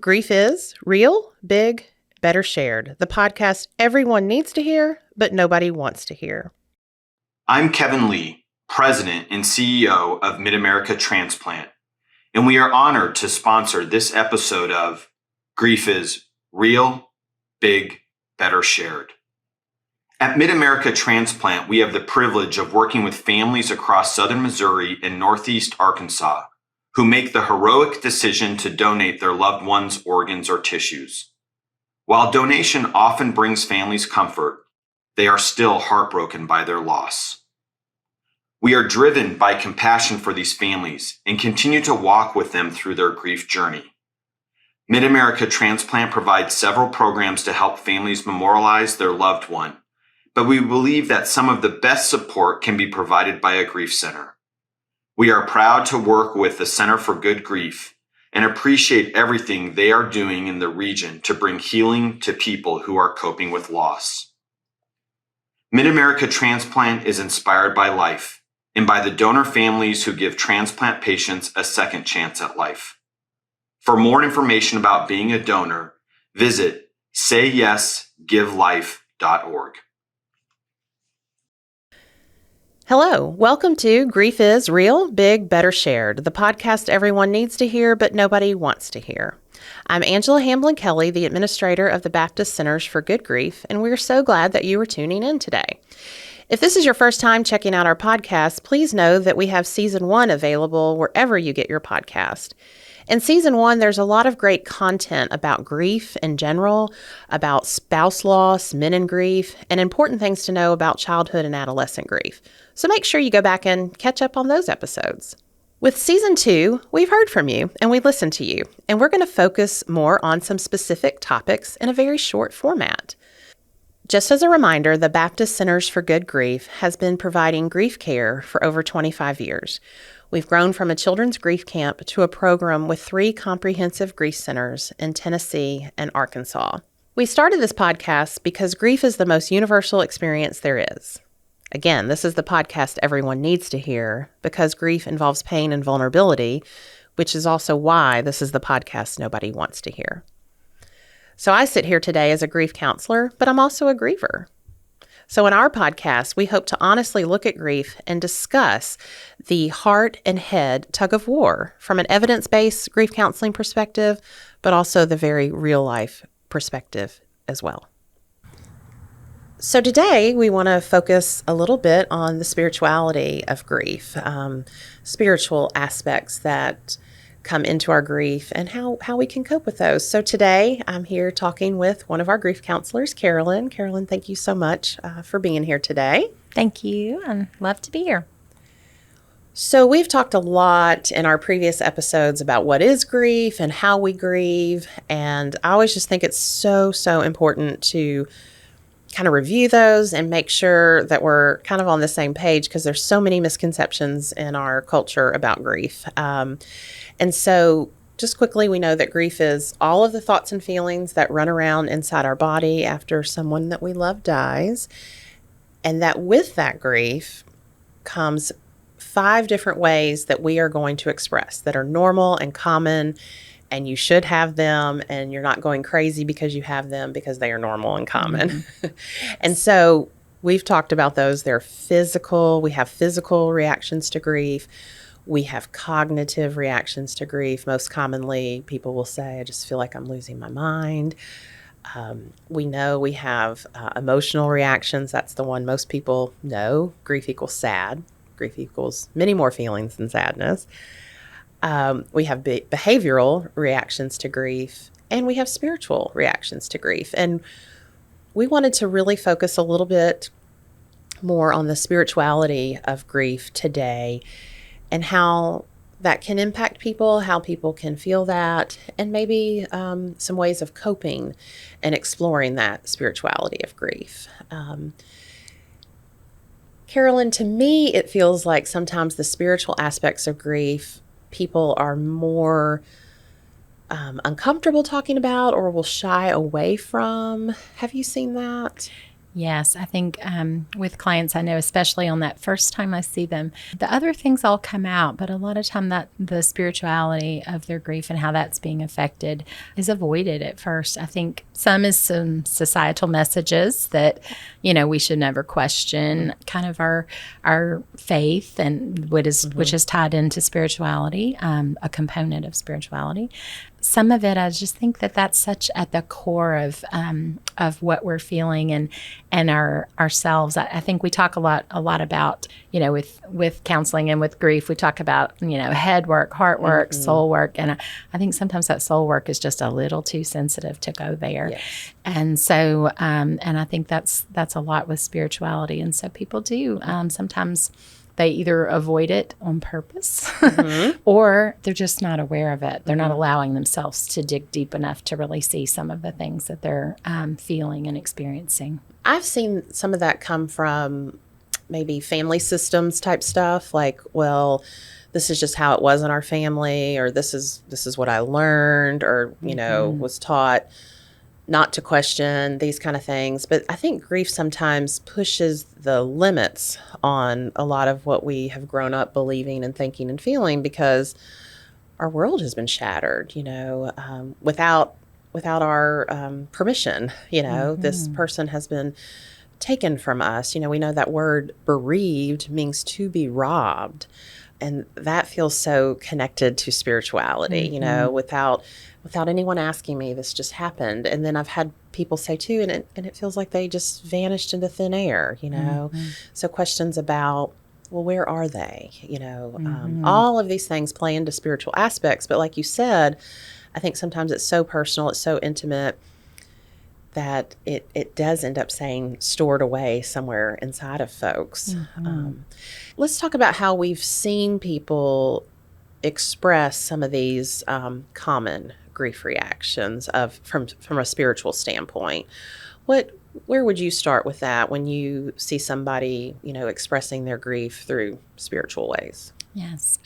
Grief is real, big, better shared. The podcast everyone needs to hear, but nobody wants to hear. I'm Kevin Lee, President and CEO of Mid-America Transplant, and we are honored to sponsor this episode of Grief is Real, Big, Better Shared. At Mid-America Transplant, we have the privilege of working with families across southern Missouri and northeast Arkansas who make the heroic decision to donate their loved ones' organs or tissues. While donation often brings families comfort, they are still heartbroken by their loss. We are driven by compassion for these families and continue to walk with them through their grief journey. Mid-America Transplant provides several programs to help families memorialize their loved one, but we believe that some of the best support can be provided by a grief center. We are proud to work with the Center for Good Grief and appreciate everything they are doing in the region to bring healing to people who are coping with loss. Mid-America Transplant is inspired by life and by the donor families who give transplant patients a second chance at life. For more information about being a donor, visit sayyesgivelife.org. Hello, welcome to Grief is Real, Big, Better Shared, the podcast everyone needs to hear, but nobody wants to hear. I'm Angela Hamblin-Kelly, the administrator of the Baptist Centers for Good Grief, and we're so glad that you are tuning in today. If this is your first time checking out our podcast, please know that we have Season 1 available wherever you get your podcast. In Season 1, there's a lot of great content about grief in general, about spouse loss, men in grief, and important things to know about childhood and adolescent grief. So make sure you go back and catch up on those episodes. With Season 2, we've heard from you and we listened to you, and we're going to focus more on some specific topics in a very short format. Just as a reminder, the Baptist Centers for Good Grief has been providing grief care for over 25 years. We've grown from a children's grief camp to a program with 3 comprehensive grief centers in Tennessee and Arkansas. We started this podcast because grief is the most universal experience there is. Again, this is the podcast everyone needs to hear because grief involves pain and vulnerability, which is also why this is the podcast nobody wants to hear. So I sit here today as a grief counselor, but I'm also a griever. So in our podcast, we hope to honestly look at grief and discuss the heart and head tug of war from an evidence-based grief counseling perspective, but also the very real-life perspective as well. So today, we want to focus a little bit on the spirituality of grief, spiritual aspects that come into our grief and how we can cope with those. So today, I'm here talking with one of our grief counselors, Carolyn. Carolyn, thank you so much for being here today. Thank you. I'd love to be here. So we've talked a lot in our previous episodes about what is grief and how we grieve. And I always just think it's so important to kind of review those and make sure that we're kind of on the same page because there's so many misconceptions in our culture about grief. And so just quickly, we know that grief is all of the thoughts and feelings that run around inside our body after someone that we love dies. And that with that grief comes 5 different ways that we are going to express that are normal and common, and you should have them, and you're not going crazy because you have them because they are normal and common. Mm-hmm. And so we've talked about those. They're physical. We have physical reactions to grief. We have cognitive reactions to grief. Most commonly, people will say, I just feel like I'm losing my mind. We know we have emotional reactions. That's the one most people know. Grief equals sad. Grief equals many more feelings than sadness. We have behavioral reactions to grief, and we have spiritual reactions to grief. And we wanted to really focus a little bit more on the spirituality of grief today and how that can impact people, how people can feel that, and maybe some ways of coping and exploring that spirituality of grief. Carolyn, to me, it feels like sometimes the spiritual aspects of grief, people are more uncomfortable talking about or will shy away from. Have you seen that? Yes, I think with clients, I know, especially on that first time I see them, the other things all come out, but a lot of time that the spirituality of their grief and how that's being affected is avoided at first. I think some is some societal messages that, we should never question kind of our faith and which is tied into spirituality, a component of spirituality. Some of it, I just think that that's such at the core of what we're feeling and ourselves. I think we talk a lot about, with counseling and with grief, we talk about, head work, heart work, soul work. And I think sometimes that soul work is just a little too sensitive to go there. Yes. And so, and I think that's a lot with spirituality. And so people do sometimes they either avoid it on purpose or they're just not aware of it. They're not allowing themselves to dig deep enough to really see some of the things that they're feeling and experiencing. I've seen some of that come from maybe family systems type stuff, like, well, this is just how it was in our family, or this is what I learned, or, was taught not to question these kind of things. But I think grief sometimes pushes the limits on a lot of what we have grown up believing and thinking and feeling, because our world has been shattered, without our permission. This person has been taken from us. We know that word bereaved means to be robbed. And that feels so connected to spirituality, without anyone asking me, this just happened. And then I've had people say too, and it feels like they just vanished into thin air, So questions about, well, where are they? All of these things play into spiritual aspects. But like you said, I think sometimes it's so personal, it's so intimate, that it does end up saying stored away somewhere inside of folks. Let's talk about how we've seen people express some of these common grief reactions from a spiritual standpoint. Where would you start with that when you see somebody, expressing their grief through spiritual ways? Yes.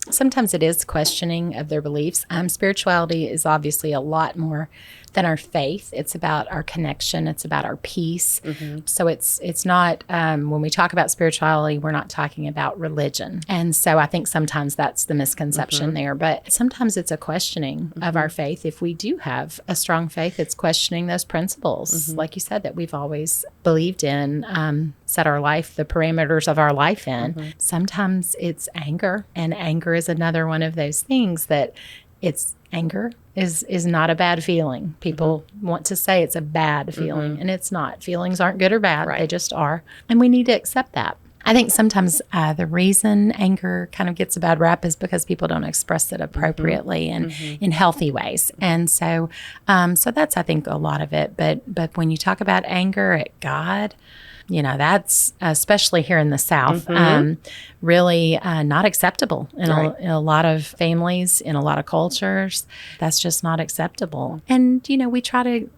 Sometimes it is questioning of their beliefs. Spirituality is obviously a lot more than our faith. It's about our connection. It's about our peace. So it's not, when we talk about spirituality, we're not talking about religion. And so I think sometimes that's the misconception there. But sometimes it's a questioning of our faith. If we do have a strong faith, it's questioning those principles, like you said, that we've always believed in, set our life, the parameters of our life in. Sometimes it's anger, and anger is another one of those things that anger is not a bad feeling. People want to say it's a bad feeling, and it's not. Feelings aren't good or bad. Right. They just are. And we need to accept that. I think sometimes the reason anger kind of gets a bad rap is because people don't express it appropriately and in healthy ways. And so that's, I think, a lot of it. But when you talk about anger at God, that's, especially here in the South, really not acceptable in a lot of families, in a lot of cultures. That's just not acceptable. And, we try to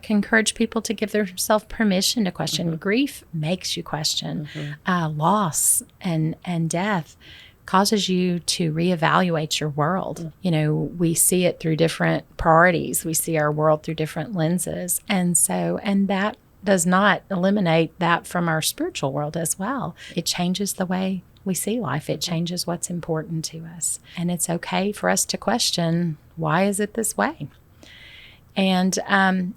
encourage people to give themselves permission to question. Grief makes you question. Loss and death causes you to reevaluate your world. We see it through different priorities. We see our world through different lenses. And that does not eliminate that from our spiritual world as well. It changes the way we see life. It changes what's important to us. And it's okay for us to question, why is it this way? And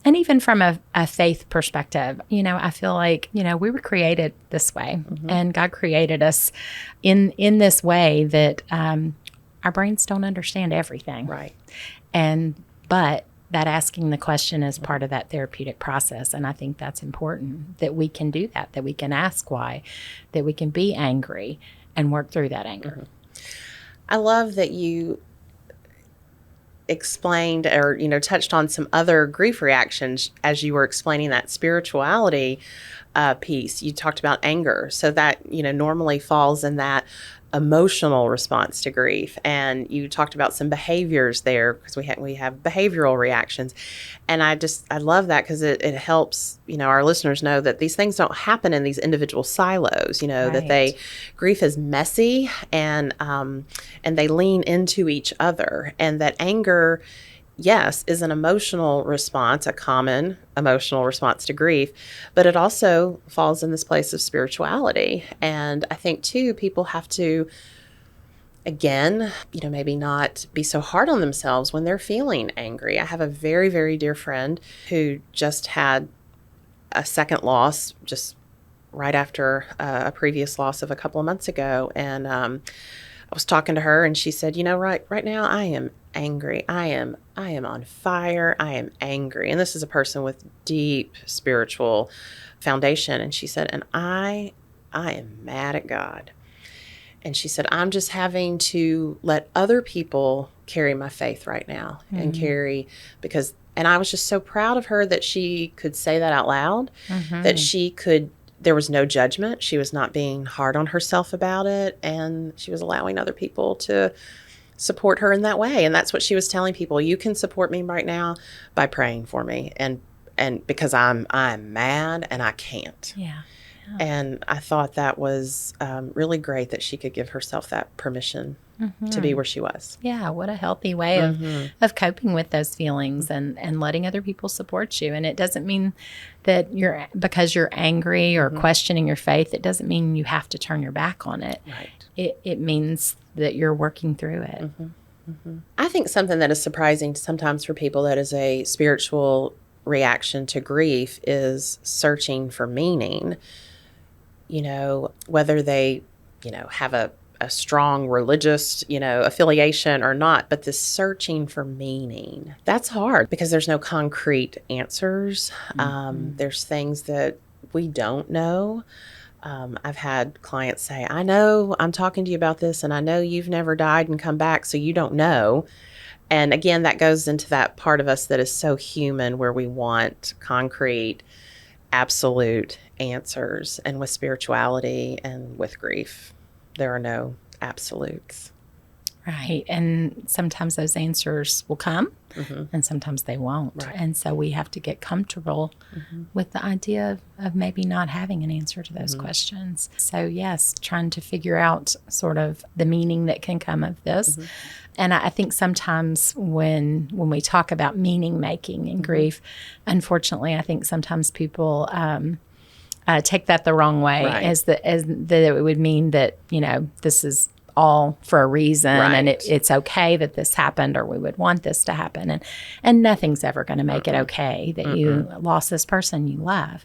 even from a faith perspective, I feel like, we were created this way, and God created us in this way that our brains don't understand everything. Right. But that asking the question is part of that therapeutic process. And I think that's important, that we can do that we can ask why, that we can be angry and work through that anger. I love that you explained or, touched on some other grief reactions as you were explaining that spirituality piece. You talked about anger. So that, normally falls in that emotional response to grief. And you talked about some behaviors there, because we have behavioral reactions. And I love that, because it helps, our listeners know that these things don't happen in these individual silos, that grief is messy, and they lean into each other, and that anger yes, is an emotional response, a common emotional response to grief, but it also falls in this place of spirituality. And I think, too, people have to, again, maybe not be so hard on themselves when they're feeling angry. I have a very, very dear friend who just had a second loss just right after a previous loss of a couple of months ago. And I was talking to her, and she said, right now I am angry. I am on fire. I am angry. And this is a person with deep spiritual foundation. And she said, and I am mad at God. And she said, I'm just having to let other people carry my faith right now and because I was just so proud of her that she could say that out loud, that there was no judgment. She was not being hard on herself about it. And she was allowing other people to support her in that way. And that's what she was telling people. You can support me right now by praying for me. And because I'm mad and I can't. Yeah. And I thought that was really great that she could give herself that permission to be where she was. Yeah, what a healthy way of coping with those feelings and letting other people support you. And it doesn't mean that because you're angry or questioning your faith, it doesn't mean you have to turn your back on it. Right. It means that you're working through it. I think something that is surprising sometimes for people that is a spiritual reaction to grief is searching for meaning. Whether they, have a strong religious, affiliation or not, but this searching for meaning, that's hard because there's no concrete answers. There's things that we don't know. I've had clients say, I know I'm talking to you about this and I know you've never died and come back, so you don't know. And again, that goes into that part of us that is so human where we want concrete, absolute answers. And with spirituality and with grief, there are no absolutes. Right. And sometimes those answers will come and sometimes they won't. Right. And so we have to get comfortable with the idea of maybe not having an answer to those questions. So yes, trying to figure out sort of the meaning that can come of this. And I think sometimes when we talk about meaning making in grief, unfortunately, I think sometimes people take that the wrong way, as that it would mean that, this is all for a reason and it's okay that this happened, or we would want this to happen. And nothing's ever going to make it okay that you lost this person you love.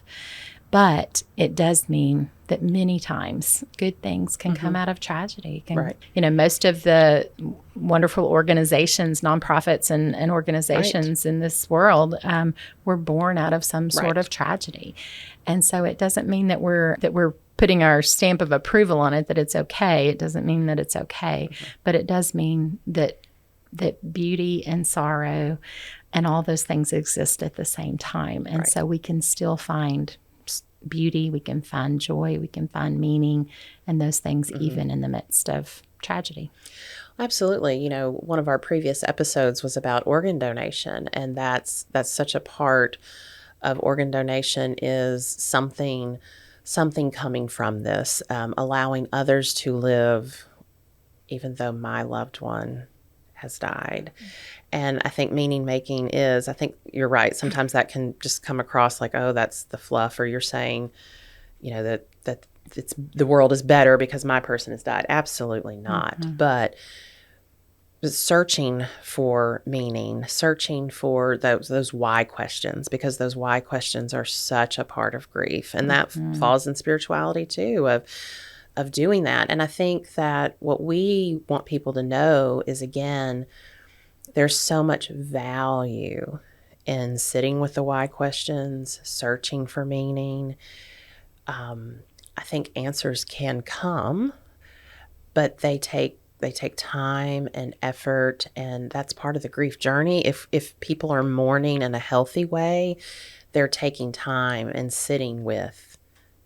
But it does mean that many times good things can come out of tragedy. Most of the wonderful organizations, nonprofits and organizations in this world were born out of some sort of tragedy. And so it doesn't mean that we're putting our stamp of approval on it, that it's okay. It doesn't mean that it's okay. But it does mean that beauty and sorrow and all those things exist at the same time. And so we can still find beauty, we can find joy, we can find meaning, and those things even in the midst of tragedy. Absolutely. One of our previous episodes was about organ donation, and that's such a part of organ donation is something coming from this, allowing others to live even though my loved one has died. And I think meaning making I think you're right. Sometimes that can just come across like, oh, that's the fluff, or you're saying, that it's the world is better because my person has died. Absolutely not. But searching for meaning, searching for those why questions, because those why questions are such a part of grief. And that falls in spirituality too, of doing that. And I think that what we want people to know is, again, there's so much value in sitting with the why questions, searching for meaning. I think answers can come, but they take time and effort, and that's part of the grief journey. If people are mourning in a healthy way, they're taking time and sitting with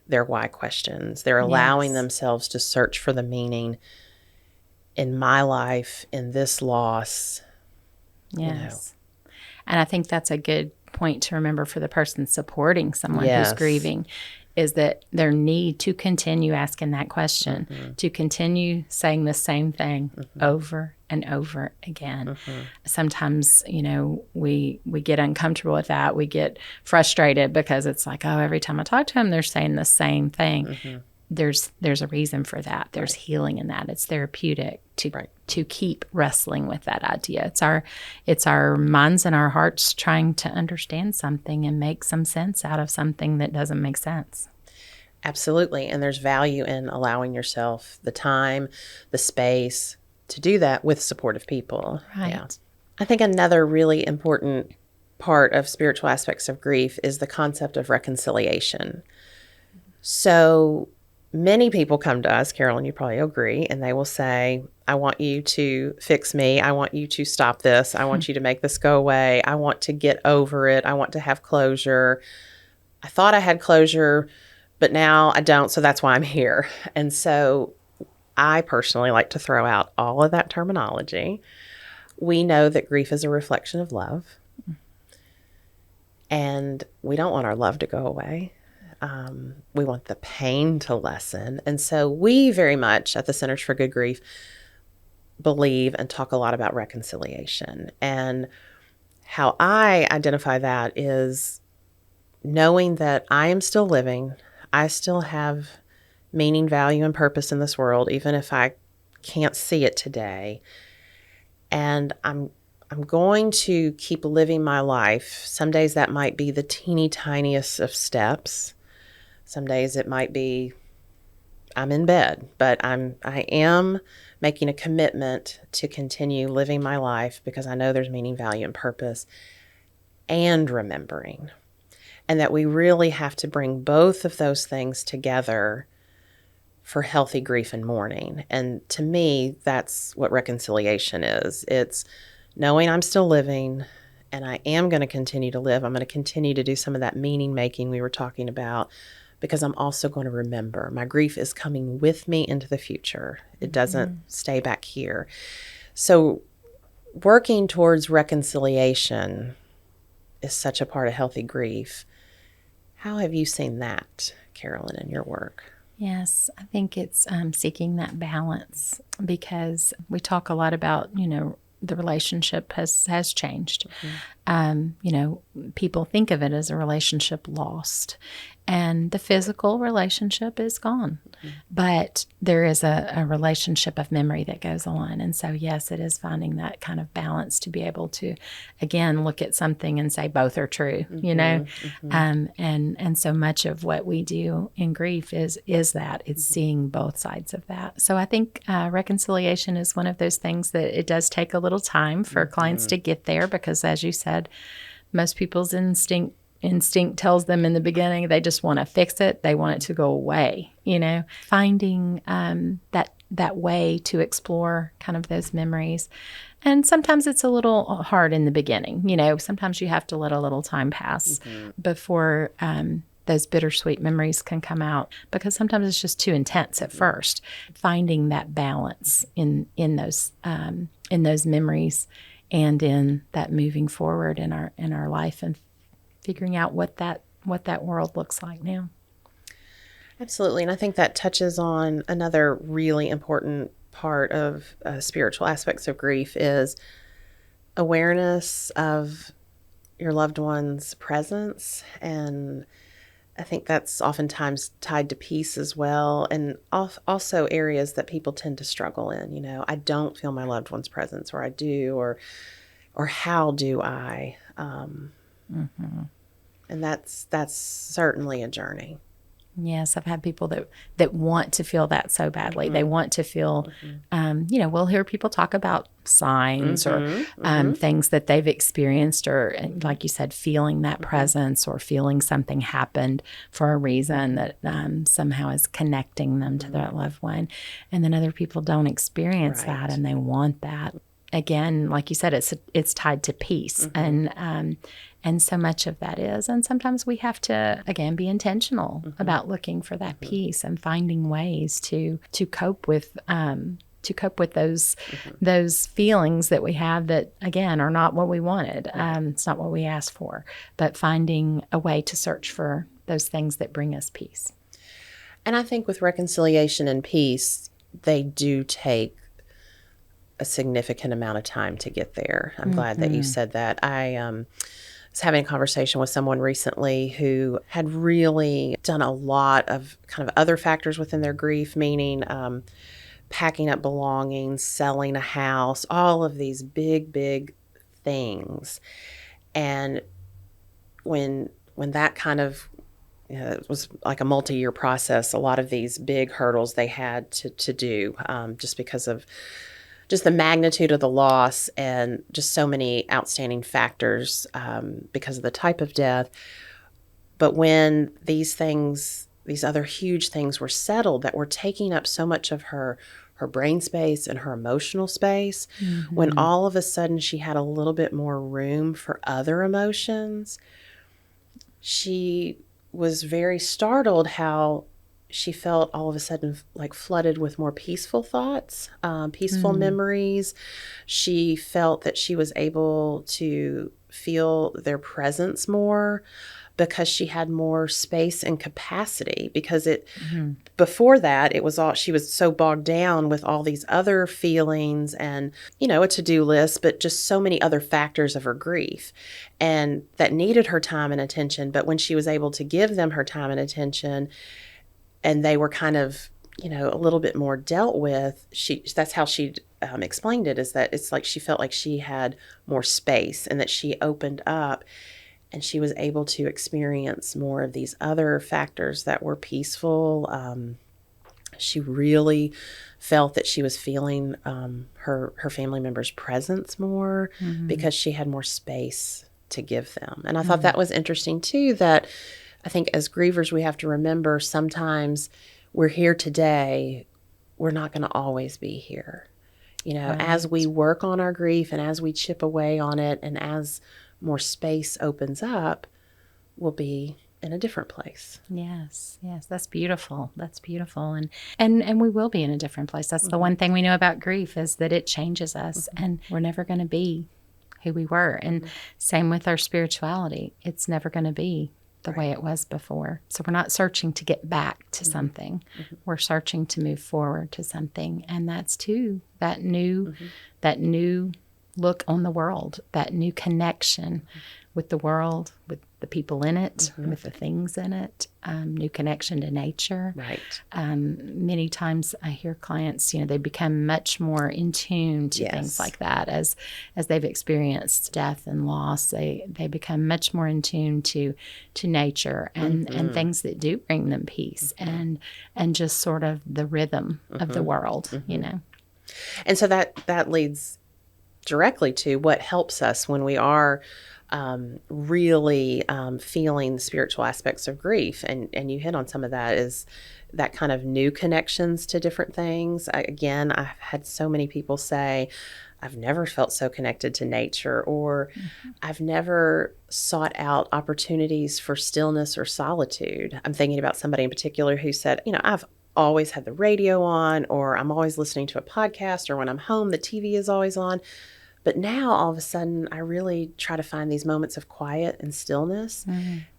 their why questions. They're allowing themselves to search for the meaning in my life, in this loss. Yes. And I think that's a good point to remember for the person supporting someone who's grieving, is that their need to continue asking that question, to continue saying the same thing over and over again. Sometimes, we get uncomfortable with that. We get frustrated because it's like, oh, every time I talk to them, they're saying the same thing. There's a reason for that. There's healing in that. It's therapeutic to keep wrestling with that idea. It's our minds and our hearts trying to understand something and make some sense out of something that doesn't make sense. Absolutely. And there's value in allowing yourself the time, the space to do that with supportive people. Right. Yeah. I think another really important part of spiritual aspects of grief is the concept of reconciliation. So many people come to us, Carolyn, you probably agree, and they will say, I want you to fix me. I want you to stop this. I want you to make this go away. I want to get over it. I want to have closure. I thought I had closure, but now I don't, so that's why I'm here. And so I personally like to throw out all of that terminology. We know that grief is a reflection of love, and we don't want our love to go away. We want the pain to lessen. And so we very much at the Centers for Good Grief believe and talk a lot about reconciliation. And how I identify that is knowing that I am still living. I still have meaning, value, and purpose in this world, even if I can't see it today. And I'm going to keep living my life. Some days that might be the teeny tiniest of steps. Some days it might be I'm in bed, but I am making a commitment to continue living my life because I know there's meaning, value, and purpose, and remembering. And that we really have to bring both of those things together for healthy grief and mourning. And to me, that's what reconciliation is. It's knowing I'm still living and I am going to continue to live. I'm going to continue to do some of that meaning making we were talking about, because I'm also going to remember. My grief is coming with me into the future. It doesn't stay back here. So working towards reconciliation is such a part of healthy grief. How have you seen that, Carolyn, in your work? Yes, I think it's seeking that balance, because we talk a lot about, the relationship has changed. People think of it as a relationship lost, and the physical relationship is gone. But there is a relationship of memory that goes on. And so, yes, it is finding that kind of balance to be able to, again, look at something and say both are true, And so much of what we do in grief is that. It's seeing both sides of that. So I think reconciliation is one of those things that it does take a little time for clients to get there, because, as you said, most people's instinct tells them in the beginning they just want to fix it. They want it to go away, finding that way to explore kind of those memories. And sometimes it's a little hard in the beginning. Sometimes you have to let a little time pass before those bittersweet memories can come out, because sometimes it's just too intense at first. Finding that balance in those memories and in that moving forward in our life, and figuring out what that world looks like now. Absolutely. And I think that touches on another really important part of spiritual aspects of grief is awareness of your loved one's presence. And I think that's oftentimes tied to peace as well. And also areas that people tend to struggle in. I don't feel my loved one's presence, or I do, or how do I? And that's certainly a journey. Yes, I've had people that want to feel that so badly. They want to feel, we'll hear people talk about signs or things that they've experienced, or, like you said, feeling that presence, or feeling something happened for a reason that somehow is connecting them to that loved one. And then other people don't experience that, and they want that. Again, like you said, it's tied to peace, and so much of that is. And sometimes we have to, again, be intentional about looking for that peace and finding ways to cope with cope with those feelings that we have that, again, are not what we wanted. It's not what we asked for, but finding a way to search for those things that bring us peace. And I think with reconciliation and peace, they do take a significant amount of time to get there. I'm glad that you said that. I was having a conversation with someone recently who had really done a lot of kind of other factors within their grief, meaning packing up belongings, selling a house, all of these big things. And when that kind of, it was like a multi-year process, a lot of these big hurdles they had to do just because of just the magnitude of the loss and just so many outstanding factors because of the type of death. But when these other huge things were settled that were taking up so much of her brain space and her emotional space, when all of a sudden she had a little bit more room for other emotions, she was very startled how she felt all of a sudden like flooded with more peaceful thoughts, peaceful memories. She felt that she was able to feel their presence more because she had more space and capacity, because before that, it was all, she was so bogged down with all these other feelings and, a to-do list, but just so many other factors of her grief and that needed her time and attention. But when she was able to give them her time and attention, and they were kind of, a little bit more dealt with, that's how she explained it, is that it's like she felt like she had more space and that she opened up and she was able to experience more of these other factors that were peaceful. She really felt that she was feeling her family members' presence more because she had more space to give them. And I thought that was interesting too, that I think as grievers, we have to remember sometimes we're here today, we're not going to always be here. As we work on our grief and as we chip away on it and as more space opens up, we'll be in a different place. Yes, that's beautiful. That's beautiful. And we will be in a different place. That's the one thing we know about grief, is that it changes us and we're never going to be who we were. And same with our spirituality. It's never going to be the way it was before. So we're not searching to get back to something. We're searching to move forward to something. And that's too, that new look on the world, that new connection with the world, with the people in it, with the things in it, new connection to nature. Right. Many times I hear clients, they become much more in tune to things like that as they've experienced death and loss. They become much more in tune to nature and things that do bring them peace and just sort of the rhythm of the world, And so that leads directly to what helps us when we are really feeling the spiritual aspects of grief. And you hit on some of that, is that kind of new connections to different things. I've had so many people say, I've never felt so connected to nature, or I've never sought out opportunities for stillness or solitude. I'm thinking about somebody in particular who said, I've always had the radio on, or I'm always listening to a podcast, or when I'm home, the TV is always on. But now all of a sudden, I really try to find these moments of quiet and stillness,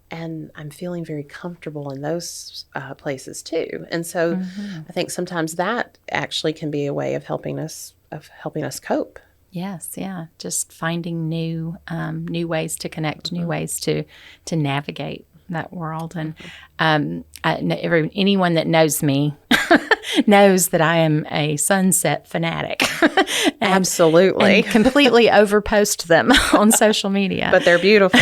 and I'm feeling very comfortable in those places too. And so I think sometimes that actually can be a way of helping us cope. Yes, yeah, just finding new ways to connect, new ways to navigate that world. And anyone that knows me knows that I am a sunset fanatic. Absolutely. And completely overpost them on social media. But they're beautiful.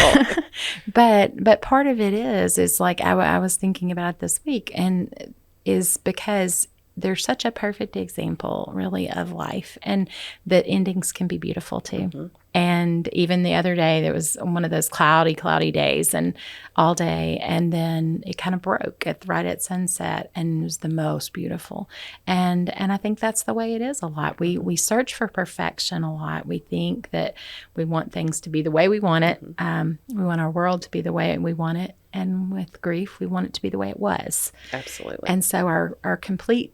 But part of it is like I was thinking about this week, and is because they're such a perfect example, really, of life, and that endings can be beautiful too. And even the other day, there was one of those cloudy days, and all day, and then it kind of broke right at sunset, and it was the most beautiful. And I think that's the way it is a lot. We search for perfection a lot. We think that we want things to be the way we want it. We want our world to be the way we want it. And with grief, we want it to be the way it was. Absolutely. And so our complete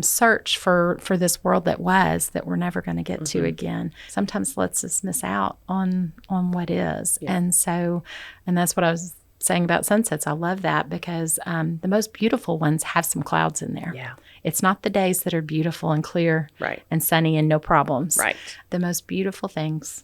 search for this world that was, that we're never going to get to again, sometimes lets us miss out on what is. Yeah. And that's what I was saying about sunsets. I love that because the most beautiful ones have some clouds in there. Yeah. It's not the days that are beautiful and clear Right. and sunny and no problems. Right. The most beautiful things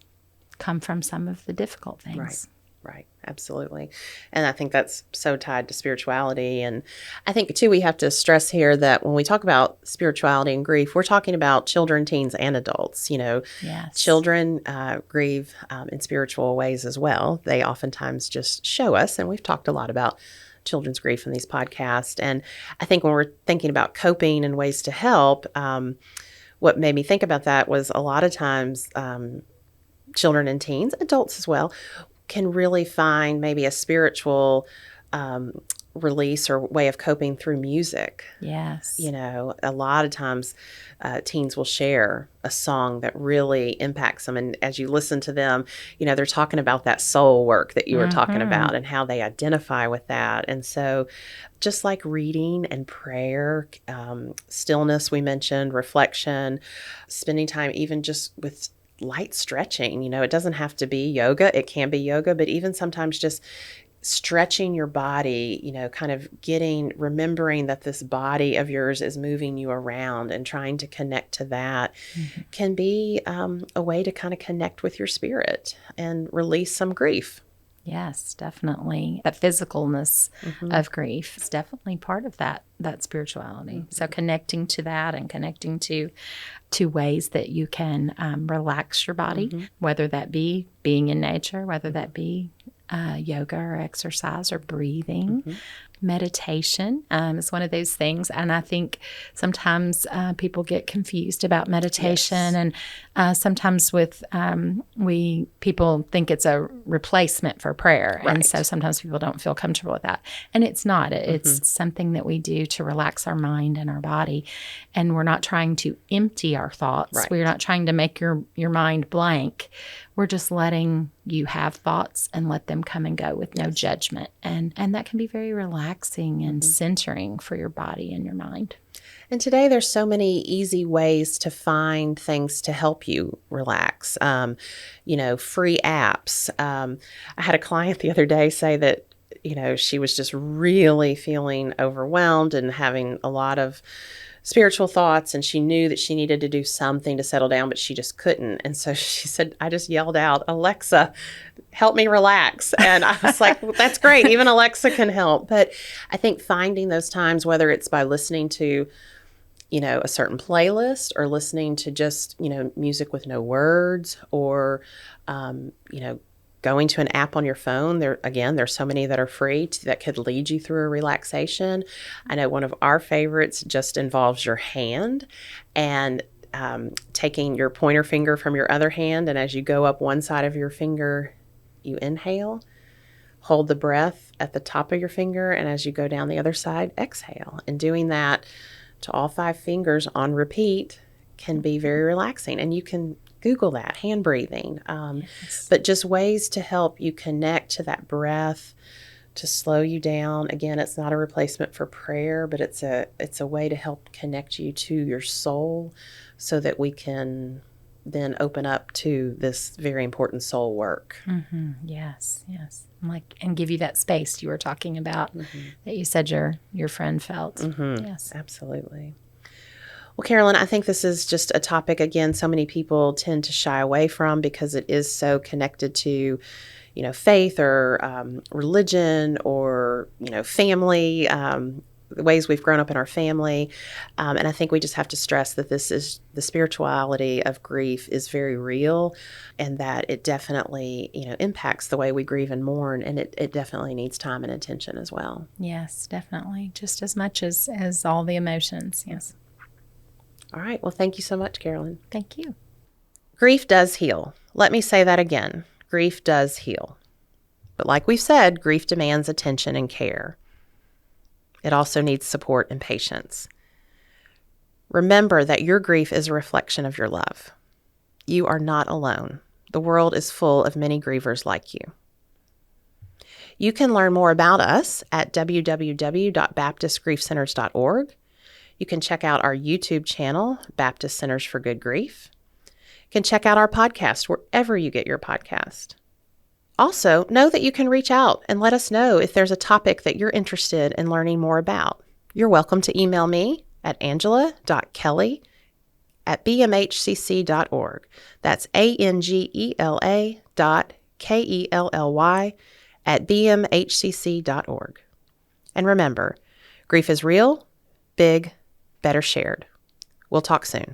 come from some of the difficult things. Right. Right. Absolutely. And I think that's so tied to spirituality. And I think, too, we have to stress here that when we talk about spirituality and grief, we're talking about children, teens, and adults. Yes. Children grieve in spiritual ways as well. They oftentimes just show us, and we've talked a lot about children's grief in these podcasts. And I think when we're thinking about coping and ways to help, what made me think about that was a lot of times children and teens, adults as well, can really find maybe a spiritual release or way of coping through music. Yes. A lot of times teens will share a song that really impacts them. And as you listen to them, they're talking about that soul work that you were talking about and how they identify with that. And so just like reading and prayer, stillness, we mentioned, reflection, spending time even just with light stretching. It doesn't have to be yoga. It can be yoga, but even sometimes just stretching your body, kind of remembering that this body of yours is moving you around and trying to connect to that can be a way to kind of connect with your spirit and release some grief. Yes, definitely. That physicalness of grief is definitely part of that spirituality. So connecting to that and connecting to ways that you can relax your body, whether that be being in nature, whether that be yoga or exercise or breathing. Meditation is one of those things. And I think sometimes people get confused about meditation. Yes. And sometimes people think it's a replacement for prayer. Right. And so sometimes people don't feel comfortable with that. And it's not. It's something that we do to relax our mind and our body. And we're not trying to empty our thoughts. Right. We're not trying to make your mind blank. We're just letting you have thoughts and let them come and go with no judgment. And that can be very relaxing and centering for your body and your mind. And today there's so many easy ways to find things to help you relax. Free apps. I had a client the other day say that, she was just really feeling overwhelmed and having a lot of spiritual thoughts, and she knew that she needed to do something to settle down, but she just couldn't. And so she said, I just yelled out, Alexa, help me relax. And I was like, well, that's great. Even Alexa can help. But I think finding those times, whether it's by listening to, a certain playlist or listening to just, music with no words or, going to an app on your phone. There's so many that are free that could lead you through a relaxation. I know one of our favorites just involves your hand and taking your pointer finger from your other hand. And as you go up one side of your finger, you inhale, hold the breath at the top of your finger. And as you go down the other side, exhale. And doing that to all 5 fingers on repeat can be very relaxing. And you can Google that, hand breathing, but just ways to help you connect to that breath, to slow you down. Again, it's not a replacement for prayer, but it's a way to help connect you to your soul so that we can then open up to this very important soul work. Yes. And give you that space you were talking about that you said your friend felt. Yes, absolutely. Well, Carolyn, I think this is just a topic, again, so many people tend to shy away from because it is so connected to, faith or religion or, family, the ways we've grown up in our family. And I think we just have to stress that the spirituality of grief is very real and that it definitely, impacts the way we grieve and mourn. And it definitely needs time and attention as well. Yes, definitely. Just as much as all the emotions. Yes. All right. Well, thank you so much, Carolyn. Thank you. Grief does heal. Let me say that again. Grief does heal. But like we've said, grief demands attention and care. It also needs support and patience. Remember that your grief is a reflection of your love. You are not alone. The world is full of many grievers like you. You can learn more about us at www.baptistgriefcenters.org. You can check out our YouTube channel, Baptist Centers for Good Grief. You can check out our podcast wherever you get your podcast. Also, know that you can reach out and let us know if there's a topic that you're interested in learning more about. You're welcome to email me at angela.kelly@bmhcc.org. That's angela.kelly@bmhcc.org. And remember, grief is real, big, better shared. We'll talk soon.